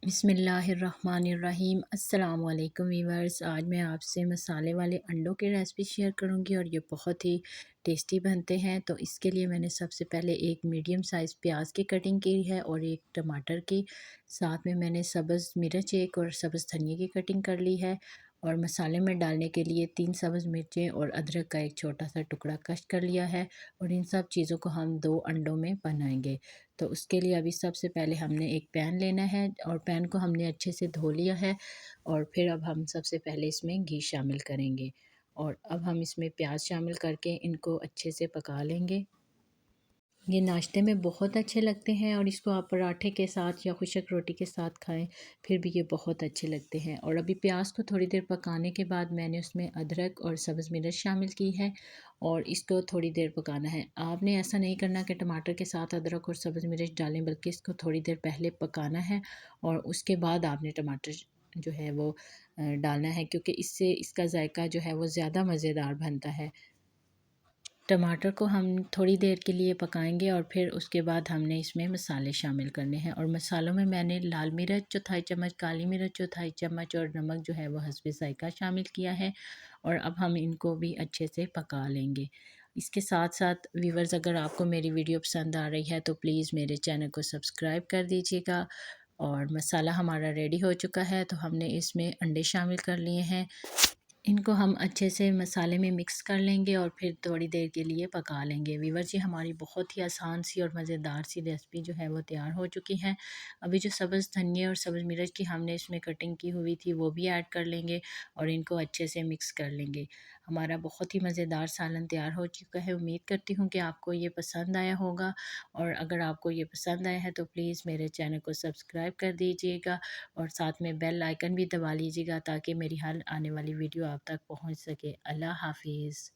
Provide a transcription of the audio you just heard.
बिस्मिल्लाहिर्रहमानिर्रहीम। अस्सलाम वालेकुम वीवर्स। आज मैं आपसे मसाले वाले अंडों की रेसिपी शेयर करूंगी और ये बहुत ही टेस्टी बनते हैं। तो इसके लिए मैंने सबसे पहले एक मीडियम साइज़ प्याज की कटिंग की है और एक टमाटर की, साथ में मैंने सब्ज़ मिर्च एक और सब्ज़ धनिया की कटिंग कर ली है। और मसाले में डालने के लिए 3 सब्ज़ मिर्चें और अदरक का एक छोटा सा टुकड़ा कश कर लिया है। और इन सब चीज़ों को हम 2 अंडों में बनाएंगे। तो उसके लिए अभी सबसे पहले हमने एक पैन लेना है और पैन को हमने अच्छे से धो लिया है। और फिर अब हम सबसे पहले इसमें घी शामिल करेंगे और अब हम इसमें प्याज शामिल करके इनको अच्छे से पका लेंगे। ये नाश्ते में बहुत अच्छे लगते हैं और इसको आप पराठे के साथ या खुशक रोटी के साथ खाएं, फिर भी ये बहुत अच्छे लगते हैं। और अभी प्याज को थोड़ी देर पकाने के बाद मैंने उसमें अदरक और सब्ज़ मिर्च शामिल की है और इसको थोड़ी देर पकाना है। आपने ऐसा नहीं करना कि टमाटर के साथ अदरक और सब्ज़ मिर्च डालें, बल्कि इसको थोड़ी देर पहले पकाना है और उसके बाद आपने टमाटर जो है वो डालना है, क्योंकि इससे इसका जायका जो है वो ज़्यादा मज़ेदार बनता है। टमाटर को हम थोड़ी देर के लिए पकाएंगे और फिर उसके बाद हमने इसमें मसाले शामिल करने हैं। और मसालों में मैंने लाल मिर्च चौथाई चम्मच, काली मिर्च चौथाई चम्मच और नमक जो है वो हस्बे ज़ायक़ा शामिल किया है। और अब हम इनको भी अच्छे से पका लेंगे। इसके साथ साथ व्यूवर्स, अगर आपको मेरी वीडियो पसंद आ रही है तो प्लीज़ मेरे चैनल को सब्सक्राइब कर दीजिएगा। और मसाला हमारा रेडी हो चुका है, तो हमने इसमें अंडे शामिल कर लिए हैं। इनको हम अच्छे से मसाले में मिक्स कर लेंगे और फिर थोड़ी देर के लिए पका लेंगे। व्यूअर्स, ये हमारी बहुत ही आसान सी और मज़ेदार सी रेसिपी जो है वो तैयार हो चुकी है। अभी जो सब्ज़ धनिया और सब्ज़ मिर्च की हमने इसमें कटिंग की हुई थी वो भी ऐड कर लेंगे और इनको अच्छे से मिक्स कर लेंगे। हमारा बहुत ही मज़ेदार सालन तैयार हो चुका है। उम्मीद करती हूँ कि आपको ये पसंद आया होगा। और अगर आपको ये पसंद आया है तो प्लीज़ मेरे चैनल को सब्सक्राइब कर दीजिएगा और साथ में बेल आइकन भी दबा लीजिएगा, ताकि मेरी हर आने वाली वीडियो आप तक पहुंच सके। अल्लाह हाफिज़।